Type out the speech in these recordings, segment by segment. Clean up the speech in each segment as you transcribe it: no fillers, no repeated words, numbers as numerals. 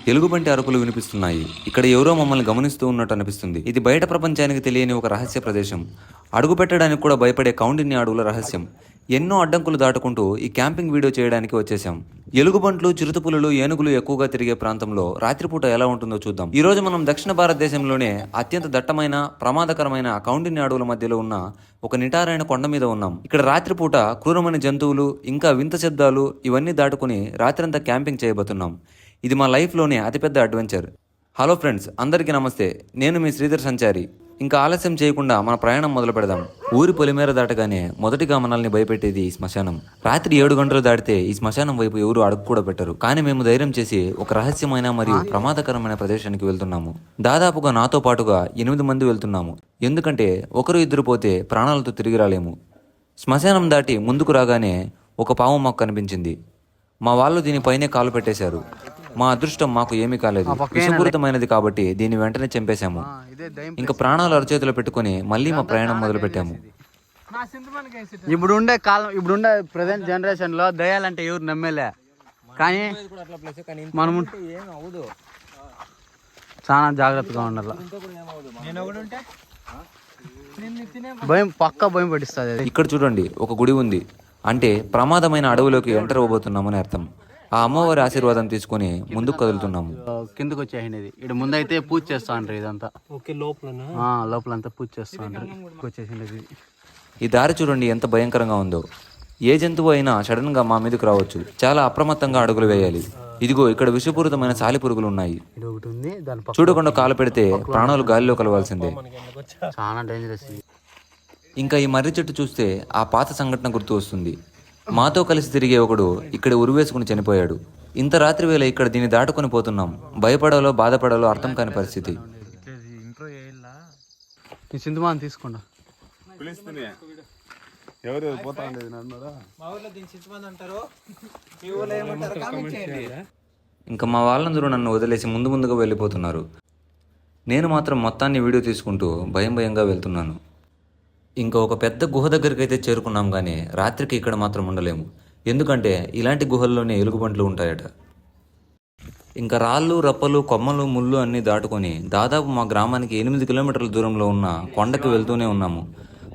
ఎలుగుబంటి అరుపులు వినిపిస్తున్నాయి. ఇక్కడ ఎవరో మమ్మల్ని గమనిస్తూ ఉన్నట్టు అనిపిస్తుంది. ఇది బయట ప్రపంచానికి తెలియని ఒక రహస్య ప్రదేశం. అడుగు పెట్టడానికి కూడా భయపడే కౌండిన్య అడవుల రహస్యం. ఎన్నో అడ్డంకులు దాటుకుంటూ ఈ క్యాంపింగ్ వీడియో చేయడానికి వచ్చేసాం. ఎలుగుబంట్లు, చిరుతపులులు, ఏనుగులు ఎక్కువగా తిరిగే ప్రాంతంలో రాత్రిపూట ఎలా ఉంటుందో చూద్దాం. ఈ రోజు మనం దక్షిణ భారతదేశంలోనే అత్యంత దట్టమైన, ప్రమాదకరమైన కౌండిన్య అడవుల మధ్యలో ఉన్న ఒక నిటారైన కొండ మీద ఉన్నాం. ఇక్కడ రాత్రిపూట క్రూరమైన జంతువులు, ఇంకా వింత శబ్దాలు ఇవన్నీ దాటుకుని రాత్రంతా క్యాంపింగ్ చేయబోతున్నాం. ఇది మా లైఫ్లోనే అతిపెద్ద అడ్వెంచర్. హలో ఫ్రెండ్స్, అందరికీ నమస్తే. నేను మీ శ్రీధర్ సంచారి. ఇంకా ఆలస్యం చేయకుండా మన ప్రయాణం మొదలు పెడదాం. ఊరి పొలిమేర దాటగానే మొదటిగా మనల్ని భయపెట్టేది ఈ శ్మశానం. రాత్రి 7 గంటలు దాటితే ఈ శ్మశానం వైపు ఎవరు అడుగు కూడా పెట్టరు. కానీ మేము ధైర్యం చేసి ఒక రహస్యమైన మరియు ప్రమాదకరమైన ప్రదేశానికి వెళ్తున్నాము. దాదాపుగా నాతో పాటుగా 8 మంది వెళ్తున్నాము. ఎందుకంటే ఒకరు ఇద్దరు పోతే ప్రాణాలతో తిరిగి రాలేము. శ్మశానం దాటి ముందుకు రాగానే ఒక పాము మాకు కనిపించింది. మా వాళ్ళు దీనిపైనే కాలు పెట్టేశారు. మా అదృష్టం మాకు ఏమీ కాలేదు. విషపూరితమైనది కాబట్టి దీన్ని వెంటనే చంపేశాము. ఇంకా ప్రాణాలు అరచేతిలో పెట్టుకుని మళ్ళీ మా ప్రయాణం మొదలు పెట్టాము. ఇప్పుడుండే ప్రజెంట్ జనరేషన్ లో దయాలంటే ఎవరు నమ్మేలే, కానీ మనము చాలా జాగ్రత్తగా ఉండాలి. భయం పట్టిస్తుంది. ఇక్కడ చూడండి, ఒక గుడి ఉంది. అంటే ప్రమాదమైన అడవిలోకి ఎంటర్ అవ్వబోతున్నామని అర్థం. ఆ అమ్మవారి ఆశీర్వాదం తీసుకుని ముందుకు కదులుతున్నాము. కిందకు వచ్చేసింది. ఇక్కడ ముందైతే పూజ చేస్తా ఉంటారు. ఇదంతా లోపలంతా పూజ చేస్తా ఉంటారు. వచ్చేసింది. ఈ దారి చూడండి ఎంత భయంకరంగా ఉందో. ఏ జంతువు అయినా సడన్ గా మా మీదకి రావచ్చు. చాలా అప్రమత్తంగా అడుగులు వేయాలి. ఇదిగో ఇక్కడ విషపూరితమైన సాలిపురుగులు ఉన్నాయి. చూడకుండా కాలు పెడితే ప్రాణాలు గాలిలో కలవాల్సిందే. చాలా డేంజరస్. ఇంకా ఈ మర్రి చెట్టు చూస్తే ఆ పాత సంఘటన గుర్తు వస్తుంది. మాతో కలిసి తిరిగే ఒకడు ఇక్కడ ఉరివేసుకుని చనిపోయాడు. ఇంత రాత్రి వేళ ఇక్కడ దీన్ని దాటుకొని పోతున్నాం. భయపడాలో బాధపడాలో అర్థం కాని పరిస్థితి. తీసుకోండి. ఇంకా మా వాళ్ళందరూ నన్ను వదిలేసి ముందుగా వెళ్ళిపోతున్నారు. నేను మాత్రం మొత్తాన్ని వీడియో తీసుకుంటూ భయంగా వెళ్తున్నాను. ఇంకా ఒక పెద్ద గుహ దగ్గరికి అయితే చేరుకున్నాం. కానీ రాత్రికి ఇక్కడ మాత్రం ఉండలేము. ఎందుకంటే ఇలాంటి గుహల్లోనే ఎలుగుబంట్లు ఉంటాయట. ఇంకా రాళ్ళు, రప్పలు, కొమ్మలు, ముళ్ళు అన్నీ దాటుకొని దాదాపు మా గ్రామానికి 8 కిలోమీటర్ల దూరంలో ఉన్న కొండకి వెళ్తూనే ఉన్నాము.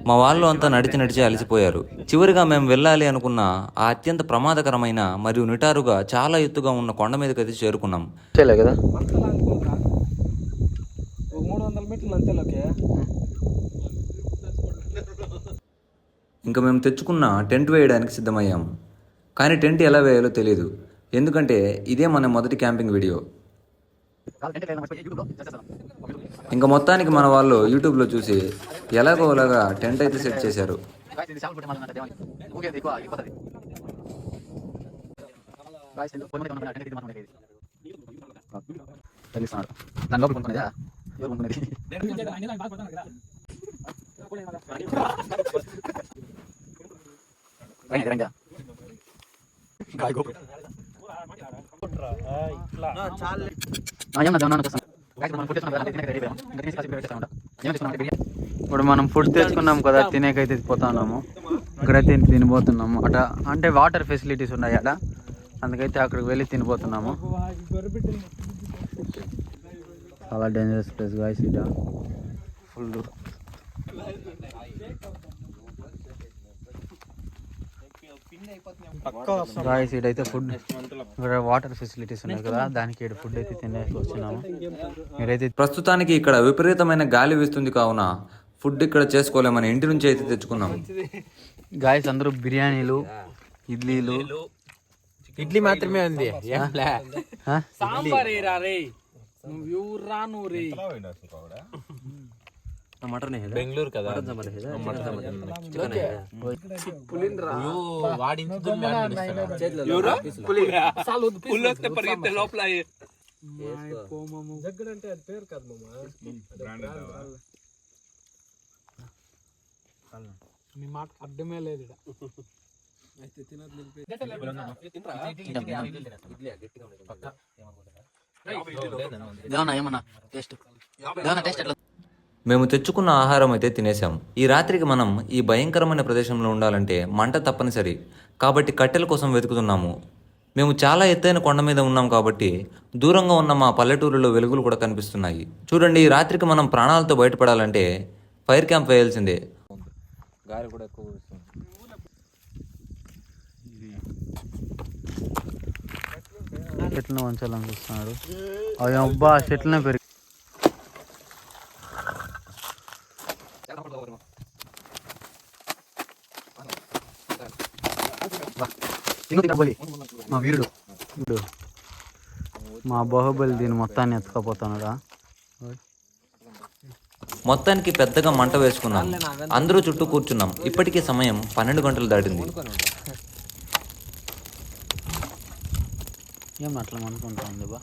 మా వాళ్ళు అంతా నడిచి అలసిపోయారు. చివరిగా మేము వెళ్ళాలి అనుకున్న ఆ అత్యంత ప్రమాదకరమైన మరియు నిటారుగా చాలా ఎత్తుగా ఉన్న కొండ మీదకి అయితే చేరుకున్నాం. కదా ఇంకా మేము తెచ్చుకున్న టెంట్ వేయడానికి సిద్ధమయ్యాం. కానీ టెంట్ ఎలా వేయాలో తెలియదు. ఎందుకంటే ఇదే మన మొదటి క్యాంపింగ్ వీడియో. ఇంకా మొత్తానికి మన వాళ్ళు యూట్యూబ్లో చూసి ఎలాగోలాగా టెంట్ అయితే సెట్ చేశారు. ఇప్పుడు మనం ఫుడ్ తెచ్చుకున్నాం కదా, తినేకైతే పోతున్నాము. ఇక్కడైతే తినిపోతున్నాము. అంటే వాటర్ ఫెసిలిటీస్ ఉన్నాయి అక్కడ, అందుకైతే అక్కడికి వెళ్ళి తినిపోతున్నాము. చాలా డేంజరస్ ప్లేస్ గాయ్స్. ఇట ఫుల్ గాయ్స్. ఇటైతే ఫుడ్, ఇక్కడ వాటర్ ఫెసిలిటీస్ ఉన్నాయి కదా, దానికి ఫుడ్ అయితే తినేసి వచ్చినాము. మీరైతే ప్రస్తుతానికి ఇక్కడ విపరీతమైన గాలి వీస్తుంది కావున ఫుడ్ ఇక్కడ చేసుకోలేమని ఇంటి నుంచి అయితే తెచ్చుకున్నాం. గాయ్స్ అందరూ బిర్యానీలు, ఇడ్లీలు. ఇడ్లీ మాత్రమే ఉంది. బెంగళూరు కదా, నీ మాట అర్థమే లేదు. మేము తెచ్చుకున్న ఆహారం అయితే తినేసాం. ఈ రాత్రికి మనం ఈ భయంకరమైన ప్రదేశంలో ఉండాలంటే మంట తప్పనిసరి. కాబట్టి కట్టెల కోసం వెతుకుతున్నాము. మేము చాలా ఎత్తైన కొండ మీద ఉన్నాం కాబట్టి దూరంగా ఉన్న మా పల్లెటూరులో వెలుగులు కూడా కనిపిస్తున్నాయి. చూడండి, ఈ రాత్రికి మనం ప్రాణాలతో బయటపడాలంటే ఫైర్ క్యాంప్ వేయాల్సిందే. గాలి కూడా ఎక్కువ వస్తుంది. చెట్లను వంచాలని చూస్తున్నాడు. అవి అబ్బా చెట్లనే పెరిగి మా వీరుడు మా బాహుబలి దీన్ని మొత్తాన్ని ఎత్తుకపోతున్నాడా. మొత్తానికి పెద్దగా మంట వేసుకున్నాం. అందరూ చుట్టూ కూర్చున్నాం. ఇప్పటికే సమయం 12 గంటలు దాటింది. ఏం అట్లా అనుకుంటా ఉంది బా.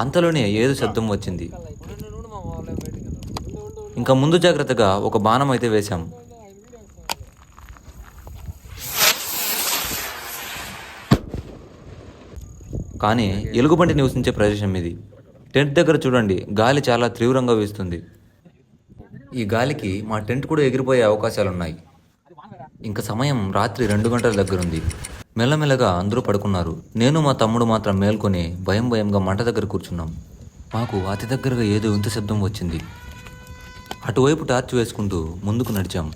అంతలోనే ఏదో శబ్దం వచ్చింది. ఇంకా ముందు జాగ్రత్తగా ఒక బాణం అయితే వేశాం. కానీ ఎలుగుబంటి నివసించే ప్రదేశం ఇది. టెంట్ దగ్గర చూడండి, గాలి చాలా తీవ్రంగా వీస్తుంది. ఈ గాలికి మా టెంట్ కూడా ఎగిరిపోయే అవకాశాలున్నాయి. ఇంకా సమయం రాత్రి 2 గంటల దగ్గరుంది. మెల్లమెల్లగా అందరూ పడుకున్నారు. నేను మా తమ్ముడు మాత్రం మేల్కొని భయంగా మంట దగ్గర కూర్చున్నాం. మాకు అతి దగ్గరగా ఏదో వింత శబ్దం వచ్చింది. అటువైపు టార్చ్ వేసుకుంటూ ముందుకు నడిచాం.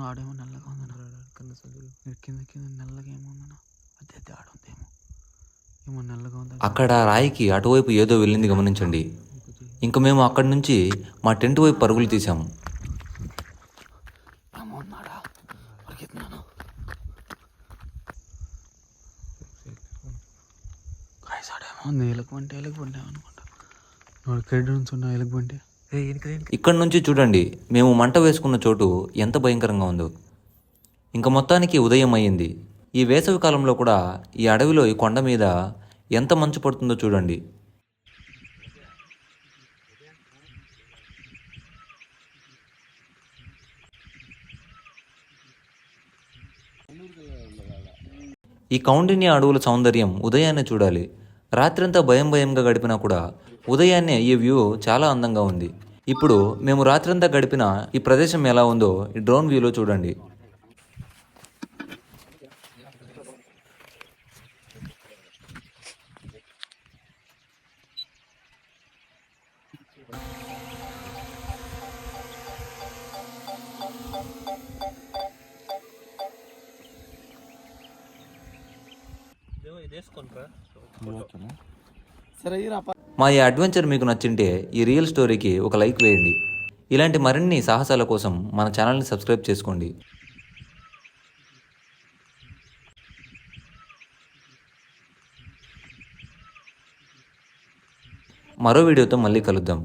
ఆడేమో నల్లగా ఉందన్నా, కింద నల్లగా ఏమో ఉందన్నా. అదే ఆడుందేమో, ఏమో నల్లగా ఉంది. అక్కడ రాయికి అటువైపు ఏదో వెళ్ళింది గమనించండి. ఇంక మేము అక్కడి నుంచి మా టెంట్ వైపు పరుగులు తీసాము. ఇక్కడ నుంచి చూడండి, మేము మంట వేసుకున్న చోటు ఎంత భయంకరంగా ఉందో. ఇంకా మొత్తానికి ఉదయం అయ్యింది. ఈ వేసవి కాలంలో కూడా ఈ అడవిలో ఈ కొండ మీద ఎంత మంచు పడుతుందో చూడండి. ఈ కౌండిన్య అడవుల సౌందర్యం ఉదయాన్నే చూడాలి. రాత్రంతా భయంగా గడిపినా కూడా ఉదయాన్నే ఈ వ్యూ చాలా అందంగా ఉంది. ఇప్పుడు మేము రాత్రంతా గడిపిన ఈ ప్రదేశం ఎలా ఉందో ఈ డ్రోన్ వ్యూలో చూడండి. మా ఈ అడ్వెంచర్ మీకు నచ్చింటే ఈ రియల్ స్టోరీకి ఒక లైక్ వేయండి. ఇలాంటి మరిన్ని సాహసాల కోసం మన ఛానల్ని సబ్స్క్రైబ్ చేసుకోండి. మరో వీడియోతో మళ్ళీ కలుద్దాం.